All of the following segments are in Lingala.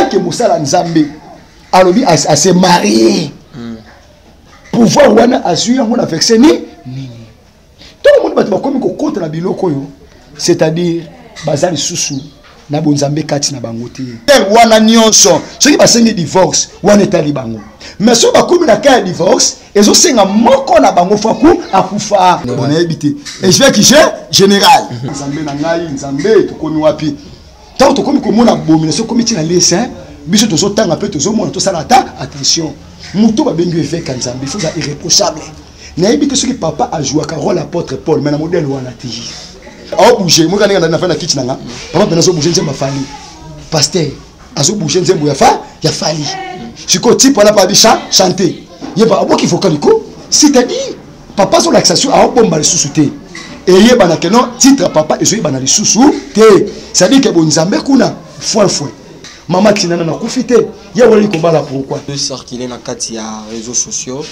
que Moussala Nzambe alobi à se marier. Pouvoir wana assurer mon affection ni. Tout le monde va comme contre la biloko yo. C'est-à-dire bazali susu na bonzambe kati na bangote. Wana nyonso ceux qui basengi divorce wana etali bango. Mais so ba komi na ka divorce ezo senga moko na bango faku akufa. On a habité. Et je vais qui général. Nzambe na ngai nzambe to komi wapi. Tant to komi ko mona abomination komi tina lesa biso to zo tanga pe to zo mona to sala attention. Muto ba bengi évêque nzambe faut ba irréprochable. Na habité ceux qui papa a joué un rôle apôtre Paul mais na modèle wana ti. A bouger moi quand na fa na kitchen nga papa pena so bouger nzemba fali. Pasteur azo bouger nzembo ya fali. Siko type wana pa bicha chanter. Yeba abo ki vocaliko c'est-à-dire papa sur l'accession a bomba le sous-souté. Et yeba na kenon titre papa et yeba na le sous-souté. C'est-à-dire que bon nzambe kuna foi. Maman qui n'a pas profité, il y a un combat là pourquoi? Deux sœurs qui sont dans les réseaux sociaux,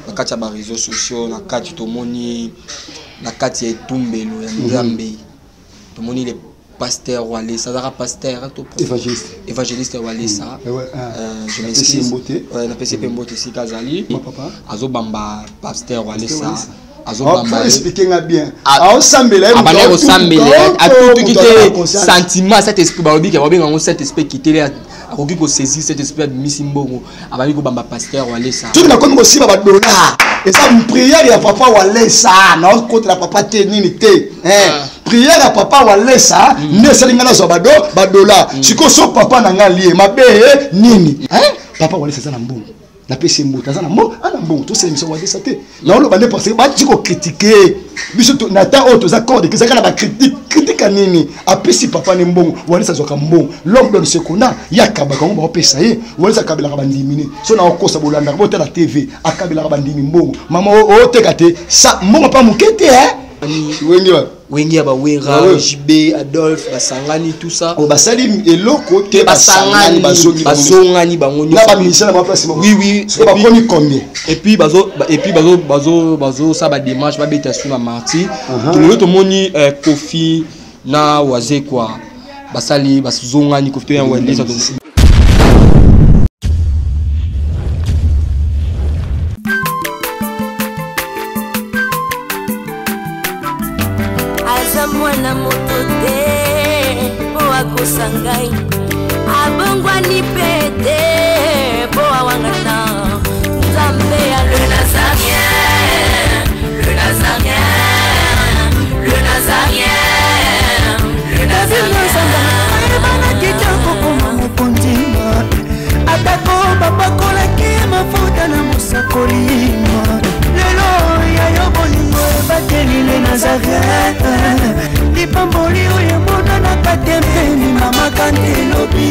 dans les réseaux sociaux, dans les tomoni, dans les tumbelo, dans les pasteurs Walé, ça sera pasteur, évangéliste Walé ça. Je m'excuse. Ouais, na PCP Mbote si Kazali. Azo bamba pasteur Walé ça. Azobamba expliquer bien. Ensemble à tout qui était sentiment cet esprit baobi qui va bien cet esprit qui était à qui ko saisir cet esprit de Missimbongo abali ko bamba pasteur Walé ça. Tout na comme aussi ba dollar. Et ça une prière ya papa Walé ça. Non contre la papa tenini té. Prière à papa Walé ça. Ne selinga na zo ba dollar. Siko so papa na nga lié mabe nini. Papa Walé ça na mbongo. La PC Mbote ça na mo ana mbongo to c'est émission Walé ça té. Na on ba parce que ba diko critiquer. Biso to nata auto za corde que ça kana ba critique nini. Apesi papa ne mbongo Walé ça zo ka mbongo. L'homme donne ce qu'on a yakaba ka mo ba pesa ye. Walé ça kabela ka bandimine. So na okosa bolanda ko la TV akabela ka bandimi mbongo. Mama o tekate ça mbongo pa mukete Wengi aba Wera, JB, Adolphe, Basangani, tout ça. Oh, basali eloko te Basangani, Basongani, Bangoni. Là, ba ministère na place. Oui. C'est pas connu combien. Et puis bazo ça ba démarche ba beta sur la marty. Tout le monde moni Kofi na waze quoi. Basali basongani Kofi to ya wende ça. Mwana motote po akosangai abongwa ni pete po awangata Nzambe ya le Nazarien bana kitoko koma mopondima atako babakola ki mafuta na musakolima lelo ya yo bolingo bateli le Nazarien Pamboli oye mona na katempeni mama kantelobi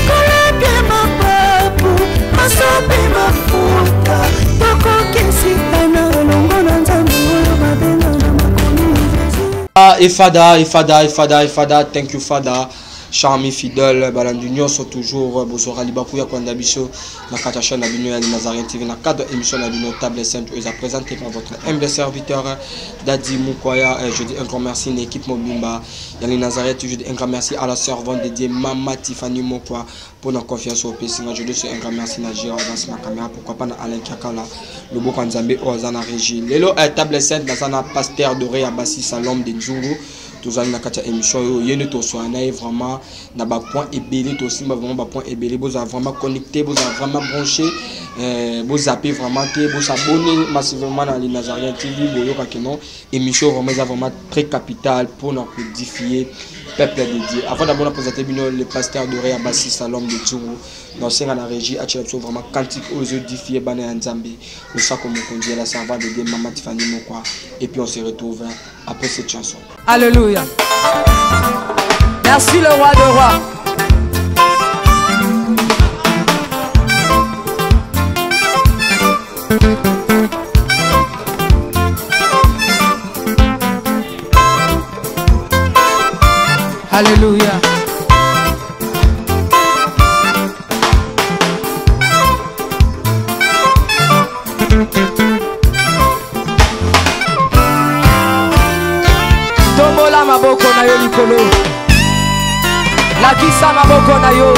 koleke mapapu masope mafuta toko kesika na longo na Nzambe oyo babenga na makomi Fada, thank you Fada. Charmi fidèle, Balandunion sont toujours Bosora Libakuya Kwandabiso, la Katacha Nabino et Nazarien TV, la cadre émission Nabino Table Sainte, ils ont présenté par votre humble serviteur Dadi Moukoya. Je dis un grand merci à l'équipe Mobimba, Yali Nazarien, je dis un grand merci à la servante dédiée Mama Tiffany Mokwa pour notre confiance au PC. Je dis un grand merci à Gérard dans ma caméra, pourquoi pas à Alain Kakala, le beau Kanzambe, Ozana Régie. Lélo Table Sainte, dans un pasteur doré à Bassi Salom de Djourou. Tous les gens émission yo ne to so na vraiment na ba point ébélé to aussi vraiment ba point ébélé vous avez vraiment connecté vous avez vraiment branché vous zappez vraiment vous s'abonner massivement dans les Nazarien TV boyo ka non émission vraiment très capitale pour nous édifier peuple dédié avant d'abord présenter le pasteur de Réa Bassi Salom de Djourou dans c'est la régie a vraiment cantique aux édifier bana Nzambe nous ça comme on dit la servante de Mama Tiffany Mokwa et puis on se retrouve après cette chanson. Alléluia. Merci le roi de rois. Alléluia. Maboko na yo likolo. La Bakisa maboko na yo.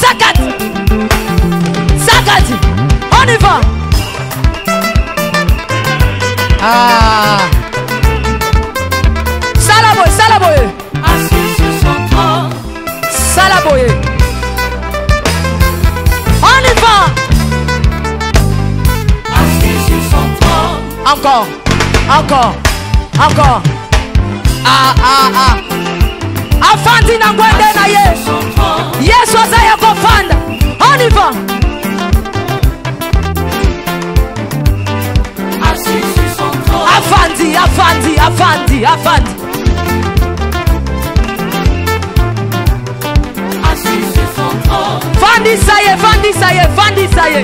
Sakat. Sakat. On y va. Ah. Salaboye, Salaboye. Assis sur son trône. Salaboye. On y va. Assis sur son trône. Encore. Encore. Encore. Ah, ah, ah. Afandi na ngwende na ye. Yesu azaya kofanda. On y va. Assis sur son trône. Afandi, Afandi, Afandi, Afandi. Assis sur son trône. Fandi saye, Fandi saye, Fandi saye.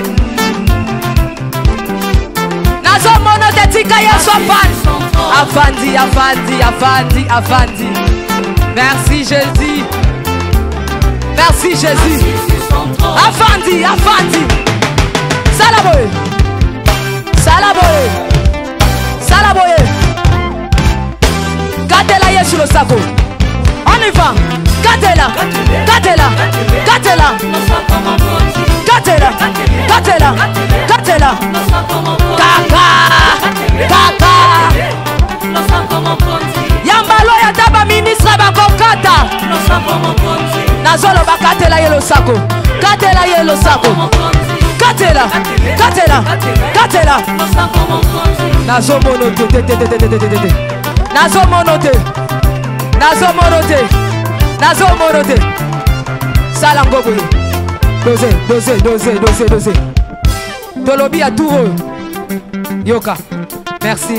Nazo mono de tika Yesu afandi. Afandi, Afandi, Afandi, Afandi. Merci Jésus. Merci Jésus. Afandi, Afandi. Salaboye. Salaboye. Salaboye. Gatela Yesu le sako. On y va. Gatela. Gatela. Gatela. Gatela. Gatela. Gatela. Kaka. Kaka. Yambalo ya taba ministre bakokata. Nazolo bakatela yelo sako. Katela yelo sako. Katela. Katela. Katela. Nazo monote. Nazo monote. Nazo monote. Nazo monote. Salango boye. Dose, dose, dose, dose, dose. Tolobi à tout. Yoka. Merci.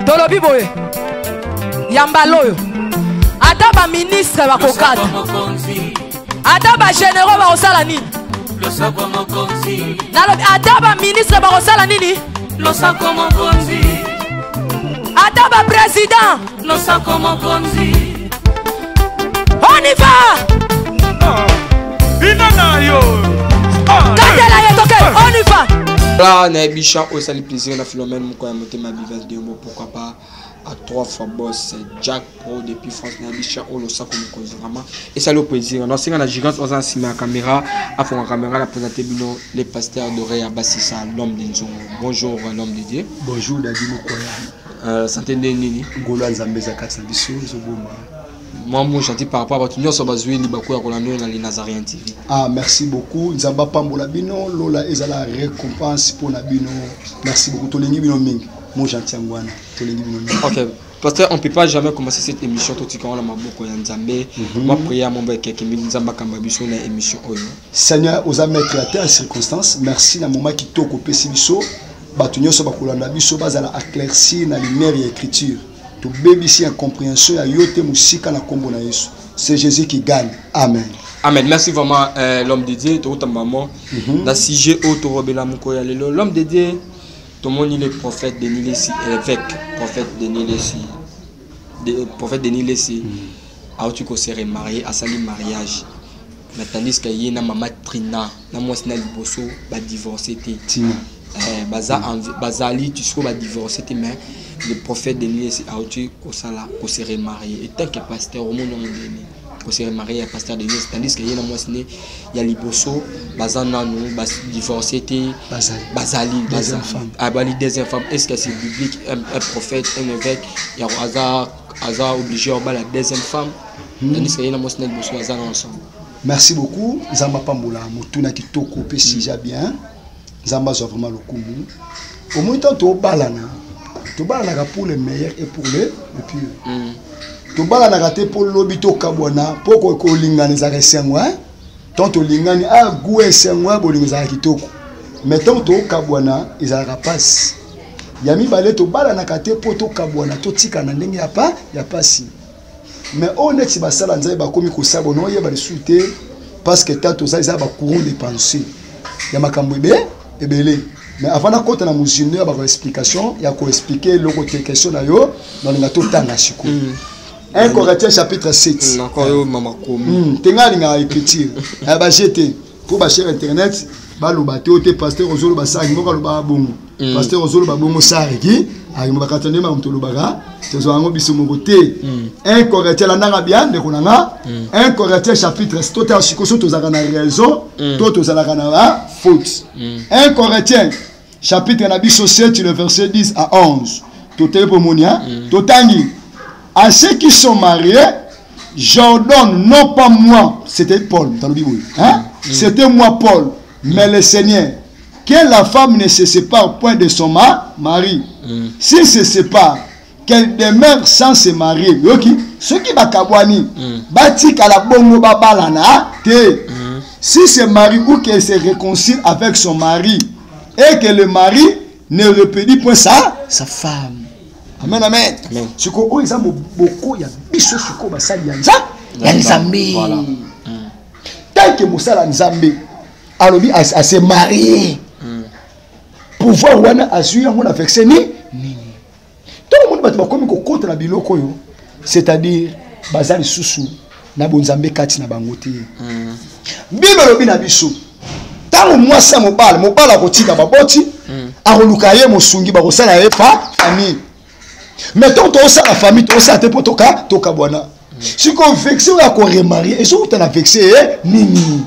Tolobi boye. Yambaloyo. Adaba ministre bakokata. Adaba généraux bakosala nini? Nalobi adaba ministre bakosala nini? Adaba président. On y va. Katela yetoke. On y va. Là, on a Bichon, ça le plaisir, on a Philomène, mon monté ma bivelle de mots, pourquoi pas à 3 fois boss, Jack Pro depuis France, on a Bichon, on le sait comme vraiment. Et ça le plaisir. On a aussi la gigante, on a aussi ma caméra, à fond la caméra, la présenter les pasteurs dorés à Bassissa, l'homme d'Inzon. Bonjour, l'homme de Dieu. Bonjour, Dadi Mokoya. Santé de Nini. Golo Zambeza Katsabiso, Zoboma. Moi, moi, j'ai dit par rapport à votre union, ça va jouer Libakoya Rolando dans les Nazariens TV. Ah, merci beaucoup. Nzamba Pambola Bino, Lola Ezala récompense pour Nabino. Merci beaucoup. Tolengi Bino Ming. Moi, j'entends Wana. Tolengi Bino Ming. Ok. Parce qu'on ne peut pas jamais commencer cette émission tout de suite. Moi, prier à mon bec qui me dit que une émission. Seigneur, aux mettre la terre en circonstance. Merci na moment qui t'a coupé ce biso. Batunyo so bakulanda biso bazala éclaircir na lumière et écriture. To baby si incompréhension ya yote musika na kombo na Yesu. C'est Jésus qui gagne. Amen. Amen. Merci vraiment l'homme de Dieu. To maman. Na sujet auto robela mukoya lelo. L'homme de Dieu. Tout le monde est le prophète de Nilesi, évêque, prophète de Nilesi. Prophète de Nilesi. A tu serait marié à sali mariage. Mais tandis que y a maman Trina, na moi c'est Liboso, ba divorcé Tina. Bazali tu seras divorcé mais le prophète de Nilesi a tu serait marié. Et tant que pasteur au monde on serait marié à pasteur de Nilesi, tandis que y a moi c'est y a Liboso, bazana nous divorcé Bazali deuxième femme. Deuxième femme. Est-ce que c'est biblique un prophète, un évêque, il y a hasard obligé à la deuxième femme, tandis que y a moi c'est Liboso bazana ensemble. Merci beaucoup. Zamba Pambola, Motuna qui toko pesija bien. Zamba soit vraiment le coup. Au moins tant to balana pour le meilleur et pour le pire. To balana raté pour l'obito kabwana pour ko lingana za resengwa. Tant to lingani a goué sengwa bolingo za kitoko. Mais tant to kabwana izara passe. Yami balé to balana raté pour to kabwana to tika na ndenge ya pas si. Mais honnête si basala nzai ba komi ko sabono ye ba souté parce que tant to ça ils a ba courant de pensée. Ya makambo ebele. Mais avant de côté na musine ba explication ya ko expliquer le côté question na yo dans le ngato tanga siko. 1 Corinthiens chapitre 7. Encore yo mama komi. Tenga linga écriture. Ya ba jeter pour ba cher internet ba lo ba te pasteur ozolo ba sa ngoko lo ba bongo. pasteur ozolo babongo sareki ayimo bakatande ma mtolo baga tezo ango biso mokote 1 Corinthiens landanga bien de konanga 1 Corinthiens chapitre total sikoso tozaka na raison to tozalaka na faute 1 Corinthiens chapitre na biso 7 le verset 10 à 11 totel pomonia totangi à ceux qui sont mariés j'ordonne non pas moi c'était Paul dans le Bible hein c'était moi Paul mais le Seigneur que la femme ne se sépare point de son mari. S'il se sépare, qu'elle demeure sans se marier. Yoki, ceux qui bakabwani, batik à la bongo babalana, si se marie ou qu'elle se réconcilie avec son mari et que le mari ne répudie point sa femme. Amen, amen. Ce qu'on a beaucoup, il y a biso suko basali yanza, yanzambi. Voilà. Tant que moussala nzambi, alobi à se marier. Pouvoir wana assurer mon affection ni tout le monde va comme contre la biloko yo c'est-à-dire bazali susu na bonzambe kati na bangote bible lobi na biso tango mwasa mobala kotika baboti akoluka ye mosungi bakosala ye pa famille mais tant to sa la famille to sa te potoka toka bwana siko vexé ya ko remarier et surtout na vexé nini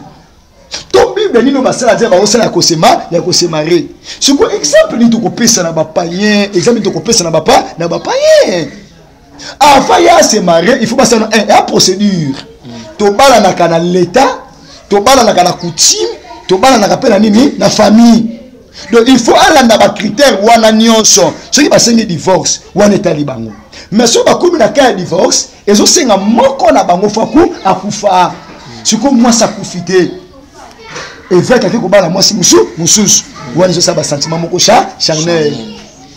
ton Bible ni no basala dire ba osala ko se marier. Ce ko exemple ni to ko pesa na ba païen, exemple to ko pesa na ba païen. Avant ya se marier, il faut passer une procédure. To bala na kana l'état, to bala na kana coutume, to bala na kapela nini na famille. Donc il faut aller na ba critère wana nyonso. Ce qui va sengi divorce, wana etali bango. Mais so ba komi na ka divorce, ezo senga moko na bango faku akufa. Ce ko moi ça profiter. Et fait quelqu'un qui moi si moussous ou on ça sentiment moko charnel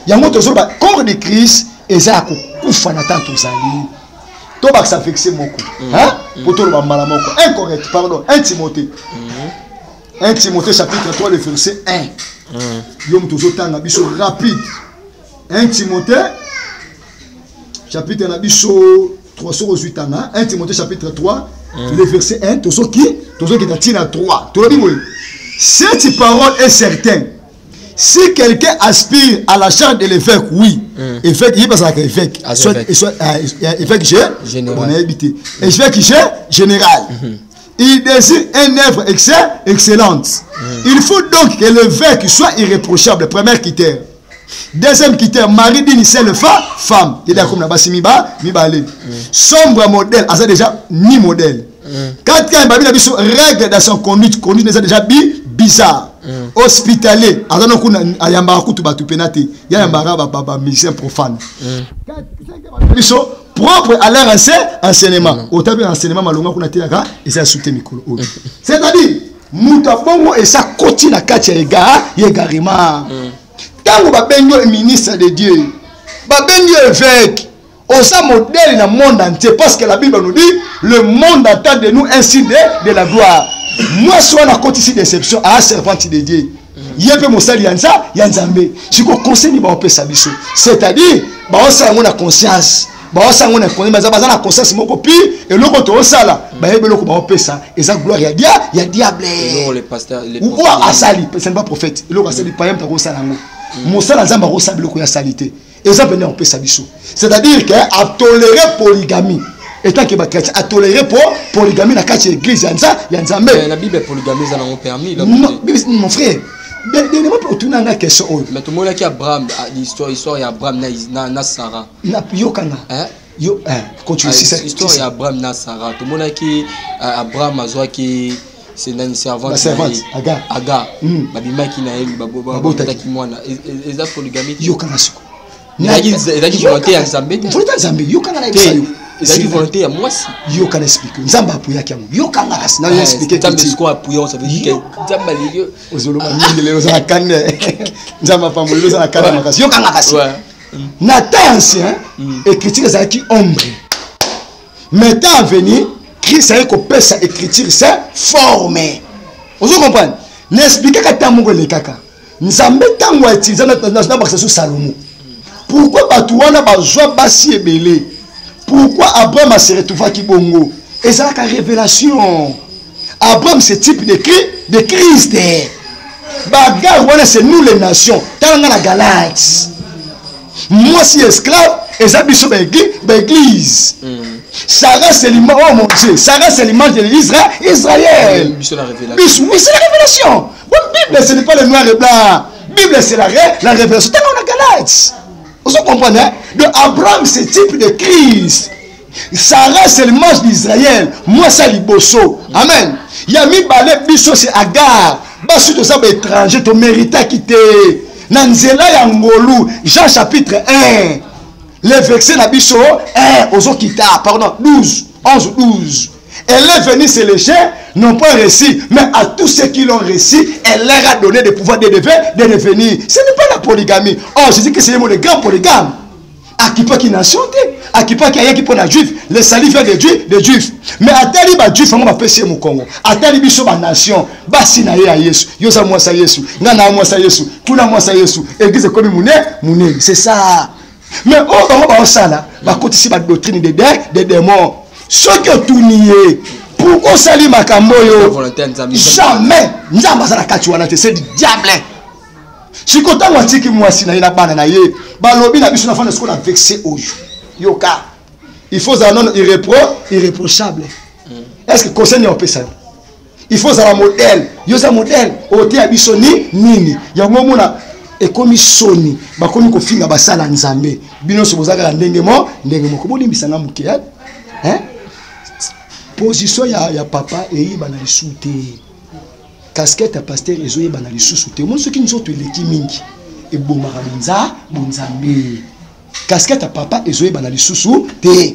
yango tozo ba corps de Christ eza ko kufa na tanto zali to ba ça vexer moko hein pour to ba mala moko incorrect pardon 1 Timothée chapitre 3 le verset 1 yom tozo tanga biso rapide 1 Timothée chapitre na biso 308 ans 1 Timothée chapitre 3 le verset 1 tozo qui t'attire 3 to bi oui cette parole est certaine si quelqu'un aspire à la charge de l'évêque oui évêque il passe à l'évêque soit évêque général il désire une œuvre excellente il faut donc que l'évêque soit irréprochable premier critère deuxième critère mari d'une seule femme il est comme la basi miba mibale sombre modèle ça déjà ni modèle quatrième règle dans son conduite déjà bizarre hospitalier azana kuna ayamba kutu batu penate ya yambara baba musicien profane biso propre à leur enseignement au tabi enseignement malonga kuna telaka et ça soute mikolo c'est-à-dire muta bongo et ça koti na kati ya egarima tango babenyo ministre de Dieu babenyo évêque osa modèle dans le monde entier parce que la Bible nous dit le monde attend de nous un signe de la gloire. Moi soit na côté ici déception à servante de Dieu. Yépe mosali yanza yanzambe. Si ko conseil ni ba opesa biso. C'est-à-dire ba osa ngona conscience. Ba osa ngona conscience baza na conscience moko pi et loko to osala ba yebe loko ba opesa eza gloire ya diable. Non les pasteurs ou asali c'est pas prophète. Loko asali païen ta ko sala ngo. Mosala nzamba ko sabilo ko ya salité. Exemple on peut sabiso. C'est-à-dire que a tolérer polygamie. Étant que chrétien a toléré polygamie na kati église yanzambe. La Bible polygamie ça n'a permis là. Non, mon frère. Dernièrement pour tourner na question. Mais tout le monde qui Abraham histoire ya Abraham na Sarah. Na yokanga. Hein? Yo continue cette histoire ya Abraham na Sarah. Tout le monde qui Abraham azwa qui c'est une servante Agar. Babima qui na elle babota qui mwana. Eza polygamie. Yokanga siko. Ezaki volonté ya Nzambe. Volonté ya Nzambe yokanga na bisayo. Ezaki volonté ya mwasi. Yokanga explique. Nzamba apuya kiamu. Yokanga kasi na expliquer. Nzambe siko apuya ça veut dire que Nzamba lelio ozoloma mingi lelo za kane. Nzamba pambolelo za kane makasi. Yokanga kasi. Na temps ancien écriture ezaki ombre. Mais temps à venir Christ a kopesa écriture c'est formé. Vous comprenez? N'expliquer ka tamongo le kaka. Nzambe tango a utilisé na baksa sur Salomon. Pourquoi Batouana bazwa basi ebele? Pourquoi Abraham s'est retrouvé qui bongo? Et ça la révélation. Abraham c'est type de Christ. bagarre wana c'est nous les nations tanga na Galates moi si esclave et ça biso ba église Sarah c'est l'image oh mon Dieu Sarah c'est l'image de Israël Biso la révélation oui c'est la révélation Bible ce n'est pas le noir et blanc Bible c'est la révélation tanga na Galates vous comprenez de Abraham c'est type de Christ Sarah c'est l'image d'Israël moi c'est liboso amen Yami balé biso c'est Agar basu to ça étranger to mérita quitter Nanzela ya ngolu Jean chapitre 1 le verset na biso 1 ozo kita pardon 12 11 12 elle est venue se lécher non pas réussi mais à tous ceux qui l'ont réussi elle leur a donné le pouvoir de devenir ce n'est pas la polygamie oh je dis que c'est le mot de grand polygame à qui pas qui nation à qui pas qui a qui pour la juif le salut vient des juifs mais à tel ba juif on va passer au Congo à tel biso ba nation ba sina ya Yesu yoza moi ça Yesu ngana moi ça Yesu kuna moi ça Yesu église comme mune c'est ça mais on va ça là ba côté si ba doctrine des démons ce que tout nié pourquoi sali makambo yo jamais nzamba za kati wana c'est du diable si kota watiki mwasi na ina bana na ye balobi na biso na fana ce qu'on a vexé oyo yoka il faut ça non irréprochable est-ce que conseil on peut ça il faut ça modèle yo ça modèle ote ya biso nini ya ngomona ekomi soni bakomi ko finga basala nzambe bino so bozaka ndenge mo ko bolimbisa na muke hein position ya papa et bana lisute casquette à pasteur ezoye bana lisusu te mon ce qui nous autres leki mingi e bomara bonzambe casquette à papa ezoye bana lisusu te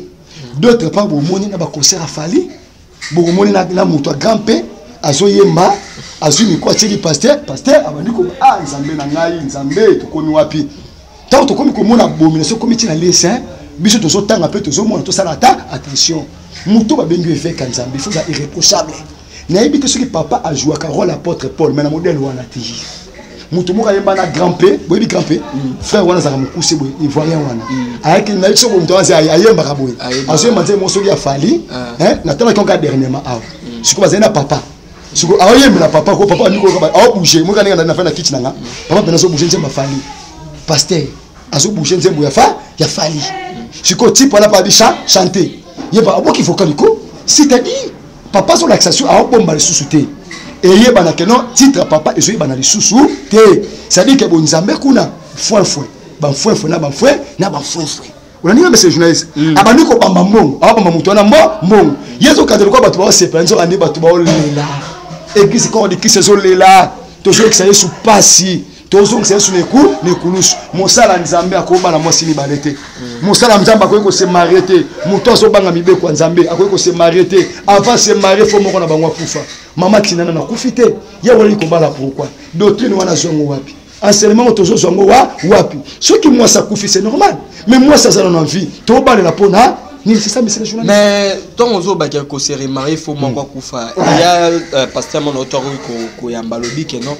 d'autres part bomoni na ba concert afali bomoni na muto grand pé azoyemba azumi kwa teli pasteur abandi ko nzambe na ngai nzambe to komi wapi tant to komi ko mona abomination komi na lesin biso to zo tanga pe to zo mona to sala attention muto ba bengi effet nzambe il faut ça irréprochable. Naïbi que ce que papa a joué à rôle apôtre Paul, mais le modèle wana ti. Mutu moka yemba na grand P, boyebi grand P. Frère wana za mukuse boy, ivoirien wana. Avec na biso bo mutu wana za yemba ka boy. Aso yemba mo so ya fali, na tala konka dernièrement ah. Siko bazena papa. Siko ayemba na papa ko papa ni ko ka a bouger, moka ninga na fa na kitchen nga. Papa pena so bouger nzemba fali. Pasteur, aso bouger nzembo ya fali. Siko type wana pa bi chanter. Yeba aboki vocaliko, c'est-à-dire papa sur l'accession a bomba les sous-soutés et yeba que non titre papa et yeba na les sous-soutés ça dit que bon nzambe kuna fouin na on a dit mais c'est journaliste abandi ko bamba mbongo abamba mutu na mbongo yezo kadelo ko batu ba se penzo andi batu ba olela église ko di kisezo lela toujours que ça yesu pasi toujours que ça yesu ne kulus mosala nzambe akoba na mwasi ni balete mosala nzambe akoyeko se mariete muto so banga mibe kwa nzambe akoyeko se mariete avant se marier faut moko na bangwa kufa mama tinana na kufite ya wali ko bala pourquoi doctrine wana zongo wapi enseignement toujours zongo wapi ceux qui moi ça kufi c'est normal mais moi ça en envie to bala la pona ni c'est ça mais c'est le journaliste mais tant ozo ba ko se marier faut moko kufa il y a pasteur mon auteur ko yamba lobi que non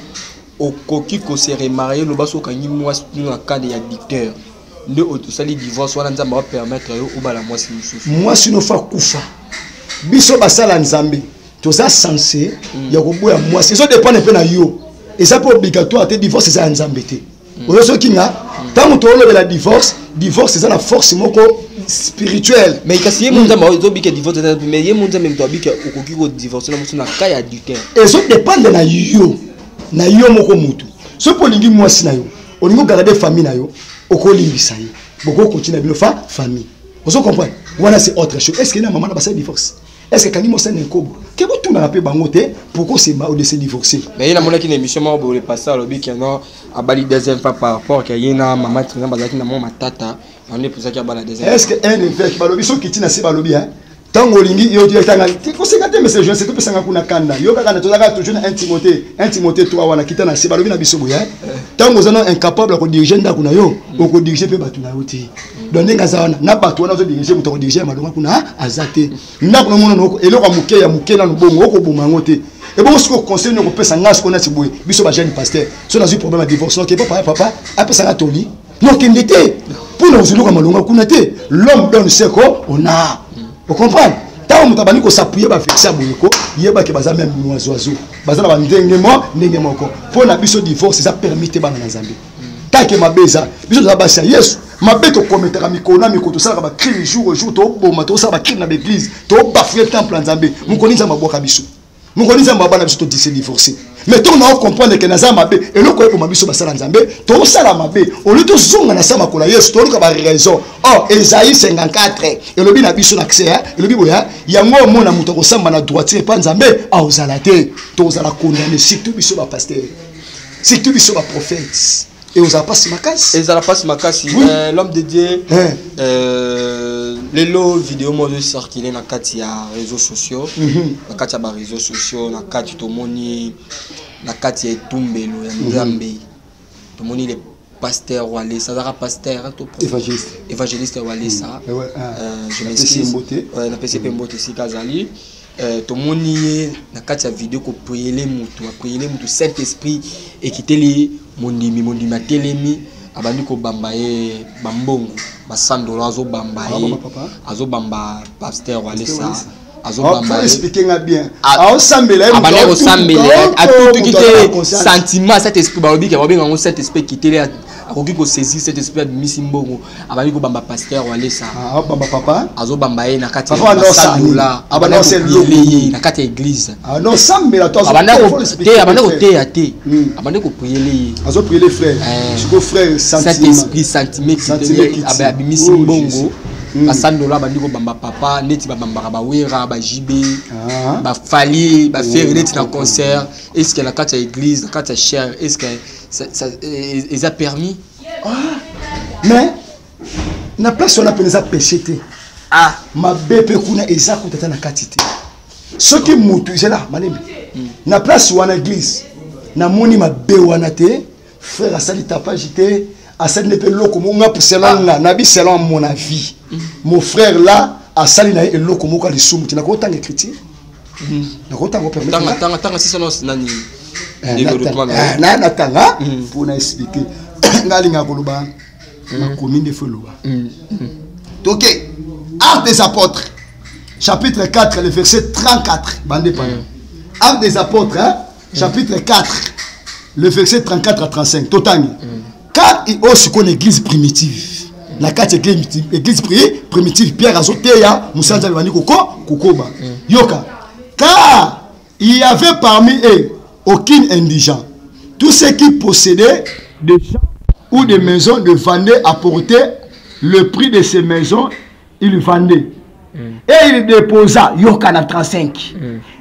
au coquille ko se remarier le baso kanyi moi na cas de dictateur de autosali divorce wana nzamba va permettre au bala moi si moi si no fa kufa biso basala nzambe toza censé ya ko boya moi c'est ça dépend un peu na yo et ça pas obligatoire te divorce c'est nzambe te oyo so kinga tant to lo de la divorce c'est la force moko spirituelle mais kasi ye munza ma zo bike divorce mais ye munza même to bike okoki ko divorce na musu na cas ya dictateur et ça dépend de na yo moko mutu so polingi moi si na yo olingo garder famille na yo okolimbisa ye boko continue bino famille vous comprenez voilà c'est autre chose est-ce que na maman na basa divorce est-ce que kangi mo sene kobo ke bo tuna rapé bango te pourquoi c'est ba au de se divorcer mais il a monaki une émission mo bo le passer lobi que non abali deuxième fois par rapport que yena maman tringa bazaki na mo matata on est pour ça qu'il ba la deuxième est-ce que un effet ba lobi so kitina se ba lobi hein tango lingi yo tanga ko sekate mais c'est je sais que pesanga kuna kanda yo kaka na tozaka toujours un Timothée 3 wana kitana se ba lobi na biso boya tango zana incapable ko diriger ndako na yo ko diriger pe batu na yote donc nga zawana na batu wana zo diriger muto ko diriger malonga kuna azate ndako na mona noko eloko ya muke na lubongo oko bomango te et bon ce que conseil no ko pesa ngas ko na tiboye biso ba jeune pasteur so na zu problème de divorce ok papa apesa nga toli non kendete pour nous zuluka malonga kuna te l'homme donne ce qu'on a. Vous comprenez? tant moto bani ko s'appuyer ba verser boniko yeba ke baza même oiseau baza na ndenge moko pour na biso divorce ça permet te bana na Nzambe tant que mabeza biso za basa Yesu mabe to commettre mikona mikoto sala ba crime jour au jour to boma to sala ba crime na l'église to bafouer temple na Nzambe mukoni za maboka biso mukoni za mabana biso to dise divorcer mais to na comprendre que na za mabe eloko eko mabiso basala Nzambe to sala mabe au lieu to zonga na sama kola Yesu to luka ba raison oh Esaïe 54 elobi na biso na accès elobi boya yango mona muto ko samba na droitier pa Nzambe a ozala te to ozala condamner surtout biso ba pasteur surtout biso ba prophète. Et aux apassi makasi. Et aux apassi makasi. L'homme de Dieu. Les lots vidéo moi de circuler na kati ya réseaux sociaux. Na kati ya ba réseaux sociaux, na kati to moni, na kati ya Tumbelo ya Nzambe. To moni les pasteurs wale, ça dara pasteur to évangéliste wale ça. Je m'excuse. Ouais, na PCP Mbote si kazali. To moni na kati ya vidéo ko prier mutu Saint-Esprit et quitter les mondimi atelemi abandi ko bambaye bambongo basandolo azo bamba pasteur wale ça azo bamba expliquer nga bien a sambela abane ko sambela a tout quitter sentiment cet esprit balobi ke babenga ngo cet esprit quitter akoki ko saisir cet esprit de misimbongo abandi ko bamba pasteur wale ça bamba papa azo bambaye na kati ya basandula abane ko lié na kati ya église non sambela to abane ko te prier les azo prier les frères jusqu'au frère Saint-Esprit sentiment qui abimisi mbongo basandula bandi ko bamba papa neti bamba ba wera ba jibé ba fali ba faire neti na concert est-ce que la kati ya église la kati ya cher est-ce que ça ils a permis mais na place on a penza péché te ma bébé kuna ezako tata na kati te ce qui mutu là malembe na place wana église na moni ma bé wana te frère asali tapage te asali ne pe loko monga pour selon na bi selon mon avis mon frère là asali na eloko moko ali sumu na ko tanga écriture na ko tanga permettre tanga si sono nani na tanga pour na expliquer ngalinga koloba na commune de Foloba. OK, Actes des apôtres chapitre 4 le verset 34 bande pas. Actes des apôtres chapitre 4 le verset 34 à 35 totangi. Car il aussi une église primitive. La carte église primitive Pierre azoteya musanza bani kokoba. Yoka. Car il y avait parmi eux aucun indigent. Tous ceux qui possédaient des champs ou des maisons de vendaient apportaient le prix de ces maisons, ils vendaient. Et il déposa, Yokana 35,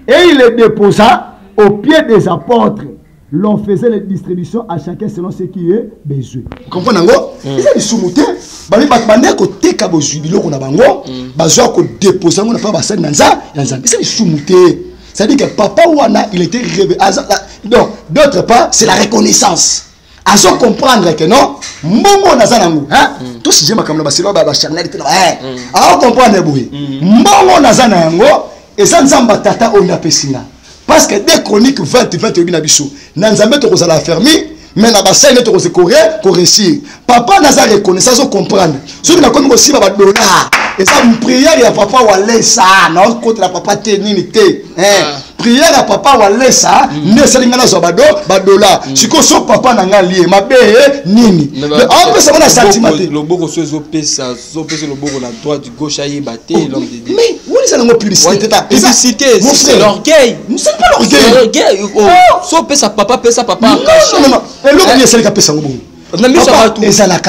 et il les déposa au pied des apôtres. L'on faisait les distributions à chacun selon ce qui est besoin. Vous comprenez? Ils ont soumis. Bali batbande ko teka bo jubilo ko na bango, bazo ko déposer ngo na pa basali nanza, nanza. Ils sont soumis. C'est-à-dire que papa wana il était réveillé. Donc d'autre part, c'est la reconnaissance. Azo comprendre que non, mbongo nazanango, tout si j'aime comme le basilo ba charnel te a comprendre boui. Mbongo nazanango et ça nzamba tata on a pesina. Parce que des chroniques 20 binabiso, nanzambe to kozala fermer, mais na bassin to koze réussir. Papa naza reconnaissance on comprendre. Ceux na comme aussi ba dollar. Et ça une prière ya papa wale ça, non contre la papa te nini te. Prière à papa wale ça, ne selinga na zo badola. Siko so papa nanga lié, mabe nini. Mais en plus ça va sentiment. Le boko so pesa, le boko na droite gauche ayi baté l'homme de Dieu. Mais où est ça la publicité ta publicité, c'est l'orgueil. C'est pas l'orgueil. So pesa papa en caché. Non. Et l'autre il c'est le pesa ngo. On a mis ça partout.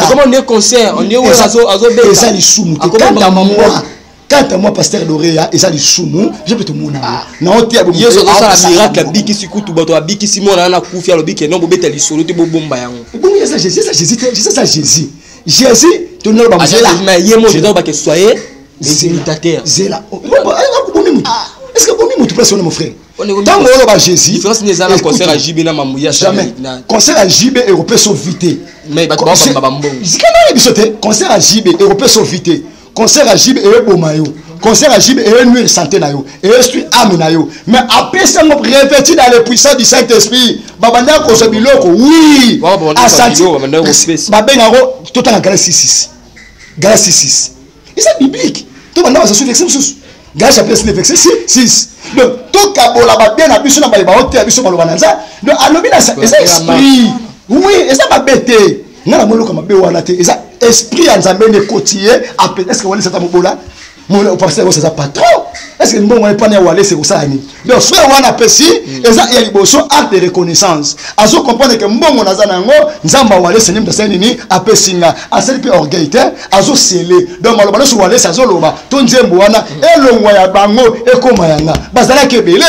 Comment on est concert, on est où azo bé. Ça li soumu. Quand moi pasteur Doréa et ça li soumu, je peux te montrer. Non ti abo. Yeso ça la miracle biki sikutu bato abiki simona na kufia lo biki non bobeta li solo te bobomba yango. Bon ça Jésus. Jésus, tu ne pas là. Mais yemo je dois pas que soyez des imitateurs. Zela. Est-ce que bomi mutu place mon frère? Tant que on Jésus, différence n'est pas concert à JB na mamouya jamais. Concert à JB européen sont vité. Mais concert à JB européen sont vité. Concert à JB et bomayo. Concert à JB et nuire santé na yo. Et esprit âme na yo. Mais après ça on revêtu dans le puissance du Saint-Esprit. Babanda ko sobiloko oui. A senti. Babengaro tout en Galatie 6. Galatie 6. Et c'est biblique. Tout maintenant ça sur verset sous. Gage après le verset 6. Donc tout kabola ba bien na biso na ba hôtel biso ba lobanza. Donc alobi na ça esprit. Oui, et ça va bêter. Ngala molo comme be wana te. Et ça esprit en Nzambe ne côtier après est-ce que wali ça ta mobola? Mon pasteur c'est ça patron. Est-ce que bon on pas na wale c'est ça ni. Donc frère wana pesi et ça il y a liboso acte de reconnaissance. Azo comprendre que mbongo na zanango nzamba wale c'est nimda ça nini apesinga. Aseli pe orgueil te azo sceller. Donc maloba so wale ça zo loba. To nzembo wana elongwa ya bango ekoma yanga. Bazala kebele.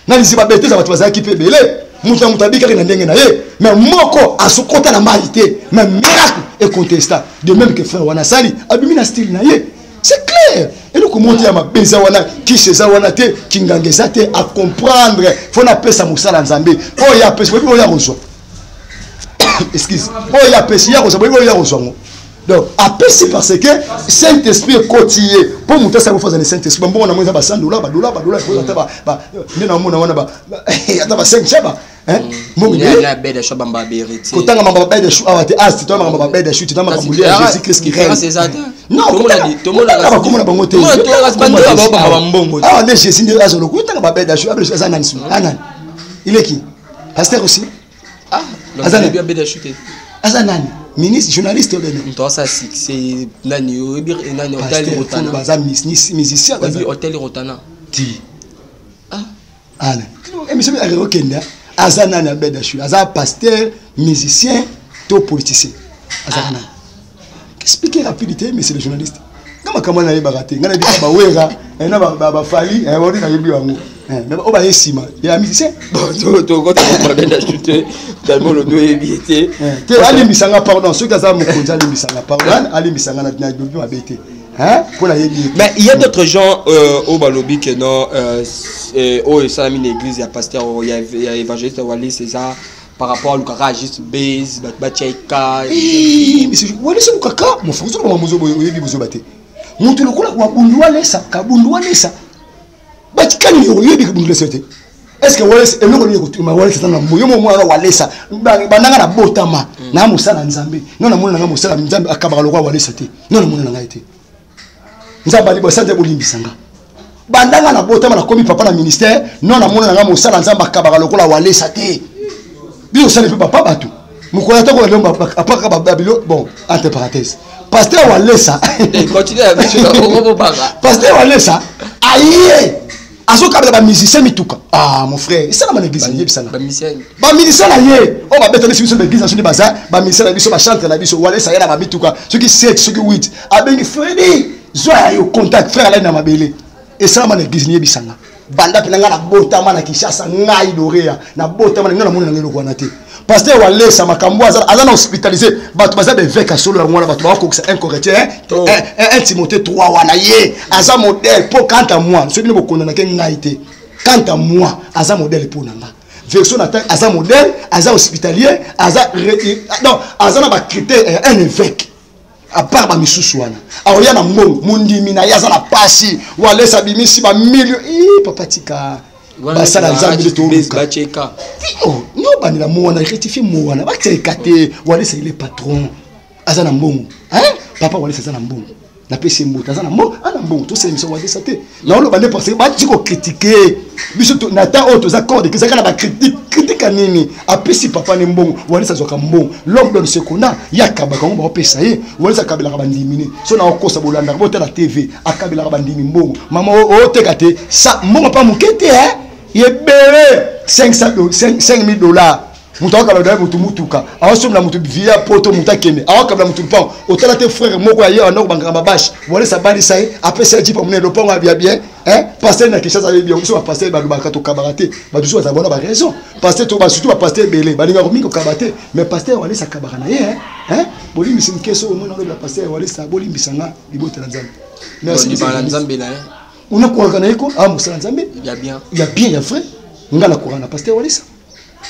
Na nziba bete za batu bazala kibele. Muta mutabika na ndenge na ye. Mais moko asokota na malité. Mais miracle est contestable. De même que frère wana sali abimi na style na ye. C'est clair. Et nous comment dire ma bezawana qui chez zawanate kingangezate à comprendre. Faut na pesa musala nzambe. Oh ya pesa oui ya reçoit. Excuse. Oh ya pesa ya reçoit oui ya reçoit. Donc après c'est parce que Saint-Esprit est côtier. Pour monter ça vous faire le Saint-Esprit. Bon on a moins $100 faut attendre ba na mona wana ba attends 5 chaba. Hein? Mon Dieu. La bête de Chabamba Beriti. Quand on m'a bête de chou ah tu as toi m'a bête de chou tu m'a camouler Jésus Christ qui règne. C'est ça. Non, tout le monde a comment on a bangoté. Ah, les Jésus de Azolo, quand on m'a bête de chou après ça nan. Anan. Il est qui? Pasteur aussi. Ah, Azana bien bête de chou. Azanan, ministre journaliste de toi ça c'est nani nani hôtel Rotana. Bazam musicien hôtel Rotana. Ti. Ah. Anan. Et monsieur Arero Kenda. Azana na bedashu aza pasteur musicien to politicien azana expliquer rapidité mais c'est le journaliste kama na yebaraté ngana bi ba wera na ba fali wodi na yebi wangu mais o ba yesima ya musicien bon to ko to bedashu te tellement le doigt évité te ali misanga pardon ceux qui aza mokonza ali misanga pardon ali misanga na dobi mabete hein pour la yebi. Mais il y a d'autres gens au balobi que non au salami l'église il y a pasteur il y a évangéliste Wali César par rapport à Lukaka juste base batchaika mais c'est Wali c'est Lukaka mon frère so mamuzo boyebi bozo baté mutu lokola kwa bundwa lesa ka bundwa lesa batikani yoyebi ka bundwa lesa te est-ce que Wali c'est eloko ni ko ma Wali c'est na moyo mo mwana walesa bananga na botama na musala nzambe non na mona nga musala nzambe akabaka lokwa Wali sate non na mona nga ete nzamba libo sanze bolimbisanga bandanga na botama na komi papa na ministère non na mona nga musala nzamba akabaka lokola walesa te bio sale pe papa batu mukola ta ko lomba apaka babilo bon entre parenthèses pasteur walesa continue à monsieur au baba pasteur walesa aïe aso kabela ba musicien mituka ah mon frère ça na l'église ni bisanga ba musicien na ye o ba betana biso l'église sur baza ba musicien na biso ba chanter na biso walesa yana ba mituka ceux qui 7 ceux qui 8 abengi Freddy zoya yo contact frère ala na mabele et ça na l'église ni bisanga banda pinanga na botama na Kishasa ngai dorea na botama na ngana mona ngelo kwa na te pasteur walesa makambo azana hospitalisé batu baza beveka solo ya mwana batu bakokisa 1 Corinthiens 1 Timothée 3 wana ye aza modèle pour quant à moi celui ne bokonda na ke ngai te quant à moi aza modèle pour nanga version na ta aza modèle aza hospitalier aza non aza na ba critère un évêque à part ba misusu wana aoya na mbongo mundimi na yaza na pasi walesa bimisi ba million papa tika basala nzambe to bacheka oh no bani la mona rectifier mona bacheka te walesa il est patron aza na mbongo hein papa walesa aza na mbongo na pesi mbuta aza na mbongo ana mbongo to c'est émission walesa te na on bande parce que ba tiko critiquer biso to na ta auto za corde que ça kana ba critique nini apesi papa ne mbongo walesa zoka mbongo l'homme donne ce qu'on a yakaba ko ba pesa ye walesa kabela ka bandimine so na okosa bolanda ko la TV akabela ka bandimi mbongo mama o teka te sa mbongo pa mukete hein yebere $5,000 mutu akabela mutu mutuka awasomla mutu via poto mutu akende awakabela mutu pan otala te frère moko aye ana bangaka babashi wale sabali sai apesa jipa mune lo pango abia bien hein pasteur na Kishasa bien so pasteur ba lubaka to kabarate ba duso za bona ba raison pasteur to ba surtout ba pasteur belé ba linga komingo kabate mais pasteur wale sa kabaka na ye hein boli misim keso mo na le pasteur wale sa boli mbisanga libota na nzambe merci ba nzambe na on a quoi kana iko ah musala nzambe il y a bien il y a frère ngala ko na pasteur wale sa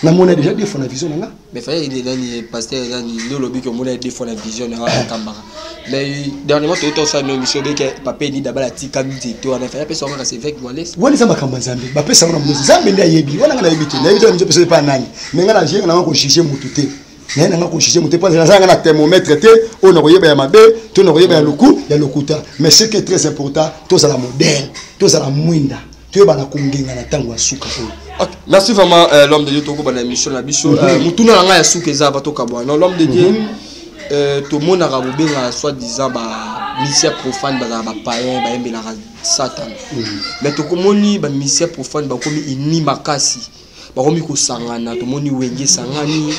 na mona déjà des fois la vision nga mais fait il est là ni pasteur là ni le lobby que mona des fois la vision na kambara mais dernièrement tout ça no mission que papa ni d'abord la tika miti to on a fait personne que c'est avec wale za makamba nzambe ba pesa na mbuzi nzambe ndi ayebi wana ngana yebi te na yebi to mzo pesa pa nani mais ngana je ngana ko chicher mutu te na nga ko juger muté pas na thermomètre té on a ya mabe to na ya loku ya lokuta mais ce qui est très important tous à la modèle tous à la mwinda tu ba na kungenga na tango asuka. Merci vraiment l'homme de Dieu toko ba na émission na biso mutuna na nga ya suka eza ba to kabwa non l'homme de Dieu tout le monde a rabobenga soit disant ba mystère profane ba païen ba yembela Satan mais to komoni ba mystère profane ba komi ini makasi ba komi ko sangana to moni wenge sangani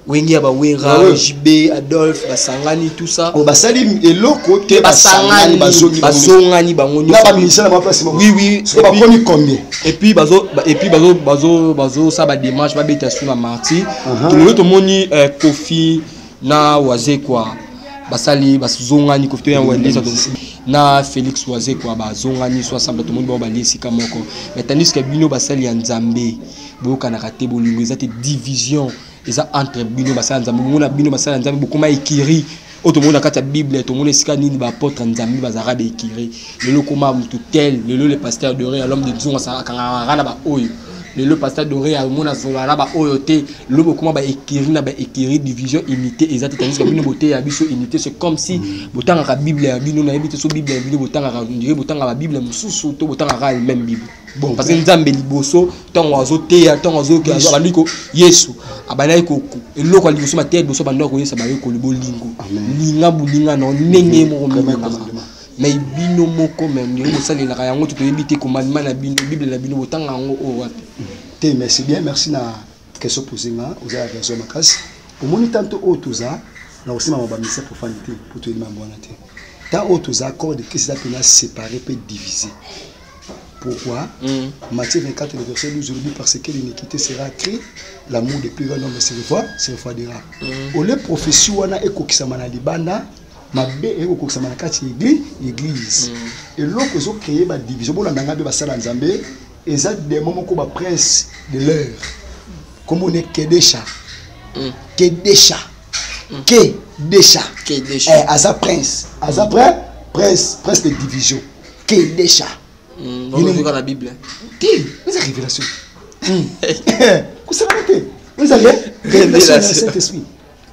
wenge ba wera JB Adolphe ba sangani tout ça o ba sali eloko te ba sangani ba zongani ba ngoni na ba ministère na place oui ba komi combien et puis bazo ça ba démarche ba beta sur la martyr to moni Kofi na waze kwa basali basuzongani kofito ya wendeza na Félix waze kwa bazongani so assemble tout le monde ba lisika moko mais tandis que bino basali ya Nzambe boka na raté bolingo ezate division eza entre bino basali Nzambe mona bino basali Nzambe bokoma ekiri auto monde akata Bible to monde esika nini ba apôtre Nzambe bazara ba ekiri lelo koma mutu tel lelo le pasteur de rien l'homme de Dieu ça kanga rana ba oyo le pasteur doré à mon azolala ba oyote le comment ba écrire na ba écrire division unité exact tandis que bino boté ya biso unité c'est comme si botanga ka Bible ya bino na ebité so Bible ya bino botanga ka ndire botanga ba Bible mususu to botanga ka même Bible bon parce que Nzambe liboso tango azote ya tango azoke abaliko Yesu abanai ko eloko ali liboso maté liboso bando ko Yesu ba ko libolingo linga bulinga no nenge mo mais bino moko même ni mo sali la yango to ebité commandement na bino Bible na bino botanga ngo o wapi te merci bien merci na question posée nga oza raison makasi au moni tanto otoza na aussi ma misa profanité pour te demander bonne té tant otoza accord de Christ a séparé peut diviser. Pourquoi Matthieu 24 le verset 12 dit parce que l'iniquité sera créée l'amour de plus grand nombre se refroidira au le prophétie wana ekokisama na libanda mabe ekokisama na kati église et loko zo créer ba division bona ndanga be basala Nzambe eza des moments ko ba prince de l'heure comme on est Kedesha asa prince prince de division Kedesha on le voit dans la Bible c'est une révélation vous avez révélation Saint-Esprit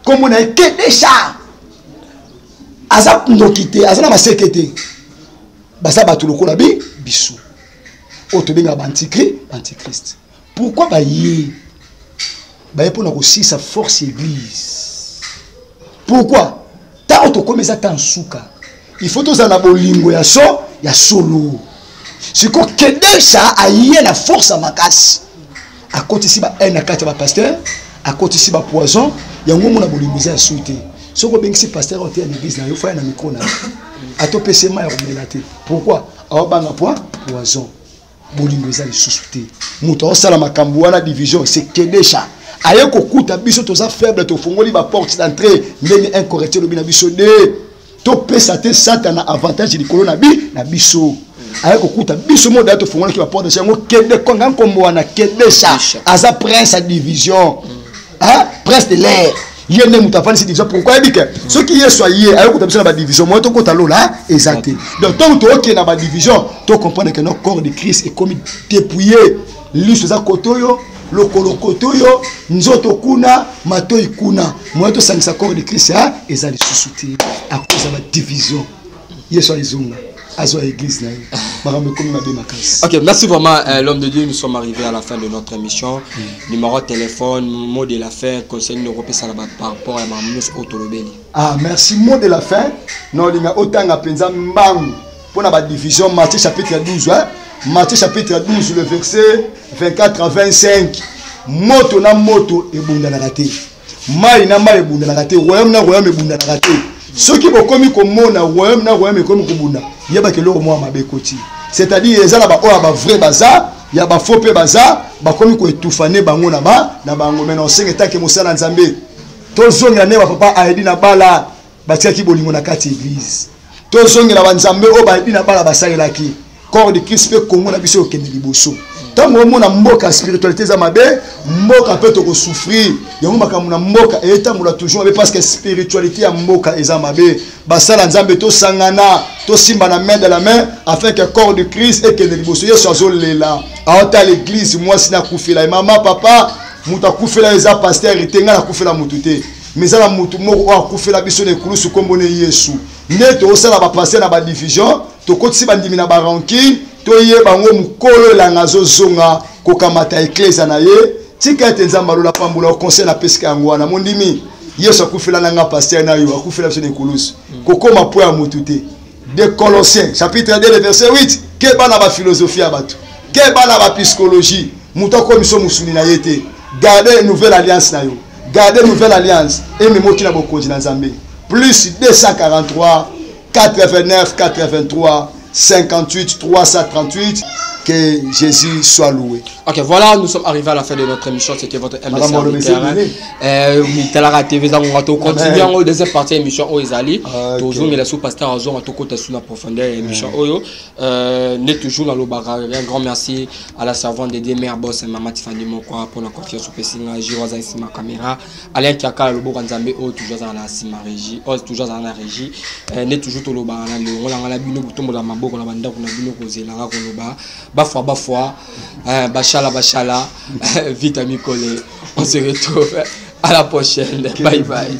comme on est Kedesha asa ndokité asa na masekete basa batuloko na bisu otobenga antichrist pourquoi ba yé ba pour na aussi sa force église pourquoi ta otokomeza ta nsuka il faut tous na bolingo ya solo siko Kedesha ayé na force à makasi à côté si ba un akati ba pasteur à côté si ba poison yango mona bolingo ya souté soko bengisi pasteur oté à l'église na yo fa na micro na atopese ma ya romelate pourquoi awabanga poison bolingo eza lisusu te moto osala makambo wana division c'est Kedesha aye kokuta biso toza faible tofongoli ba porte d'entrée ndenge incorrecteur lobi na biso de to pesa te Satan avantage likolo na biso aye kokuta biso mo da tofongoli ki ba porte d'entrée ngo Kede konga nkombo wana Kedesha aza prince à division prince de l'air yene mutafani cette division pourquoi dit que ce qui est soyé aye kokuta biso na ba division mo to kota lola exacté donc tant to ok na ba division to comprendre que notre corps de Christ est comme dépouillé liso za kotoyo lokolo kotoyo nzoto kuna matoi kuna moi to sangisa corps de Christ eza lisusu te à cause de la division yeso izunga azo église na marambe comme na bemakasi. OK, merci vraiment l'homme de Dieu, nous sommes arrivés à la fin de notre émission. Numéro de téléphone, mot de la fin, conseil européen ça par rapport à Mamunus Otolobeli. Merci mot de la fin. Non linga otanga penza mbang pour la division Matthieu chapitre 12 Matthieu chapitre 12 le verset 24 à 25 moto na moto ebunda na raté mai na mai ebunda na raté royaume na royaume ebunda na raté ceux qui bokomi komona royaume na royaume ekomi kobunda yeba ke loko mwa mabekoti c'est-à-dire ezala ba oya ba vrai baza ya ba faux pe baza bakomi ko etufane bango na bango mais non senge tanke mosala Nzambe tozongela ne ba papa aidi na bala batia ki bolingo na kati église tozongela ba Nzambe o ba aidi na bala basalelaki corps de Christ pe kongo na biso okende liboso tango mona mboka spiritualité za mabe mboka pe to souffrir yango makambo na mboka etambola toujours mabe parce que spiritualité ya mboka eza mabe basala Nzambe to sangana to simba na main de la main afin que corps de Christ ekende liboso yeso azolela aota l'église moi sina kufila maman papa mutu akufela eza pasteur te nga nakufela mutu te mais eza na mutu moko akufela biso na ekulusu kombo na Yesu nde tosala bapasteur na badivision tokotisi bandimi na barankine toyeba ngo mukolo elanga azozonga kokamata eklezia na ye tika ete nzambe alola pambula conseil na pesika yango wana mondimi Yesu akufela nanga pasteur na yo akufela biso na ekulusu kokoma po ya mutu te. De Colossiens chapitre 2 verset 8 ke bana ba philosophie ya bato ke bana ba psychologie mutu akomiso musuni na ye te. Gardez une nouvelle alliance na yo. Gardez une nouvelle alliance et me moki na bokonzi na Nzambe. Plus 243 89 83 58 338. Que Jésus soit loué. Ok, voilà, nous sommes arrivés à la fin de notre émission. C'était votre MBC. Oui, Talara TV, on continue en deuxième partie de l'émission. Toujours, mais la sous-pasteur a toujours sur la profondeur de l'émission. Nous toujours dans le barrage. Un grand merci à la servante de Demer Boss et Maman Tiffany Mokwa pour la confiance au Pessinga, Jiroza ici ma caméra. Alain Kiaka, le Boranzambe, toujours dans la Sima Régie. Toujours dans la régie. Nous toujours au barrage. On a la bino bouton de la Mabo, on a banda, on a bino causé, la Rakonoba. Bafwa, Bachala, vite ami collé. On se retrouve à la prochaine. Bye bye.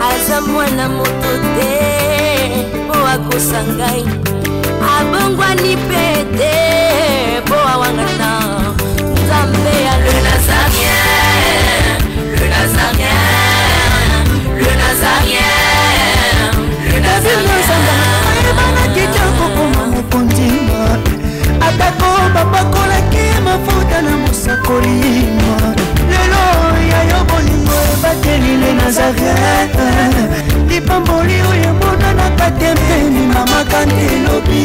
Azamwana motote, boa kosangai. Abongwani pete, boa wangata. Zambé le Nazarien, le Nazarien, le Nazarien. Atako babakola ki mafuta na musakolima lelo ya yobolingo bateli le Nazareth lipamboli oyo mona na katempeni mama kandelobi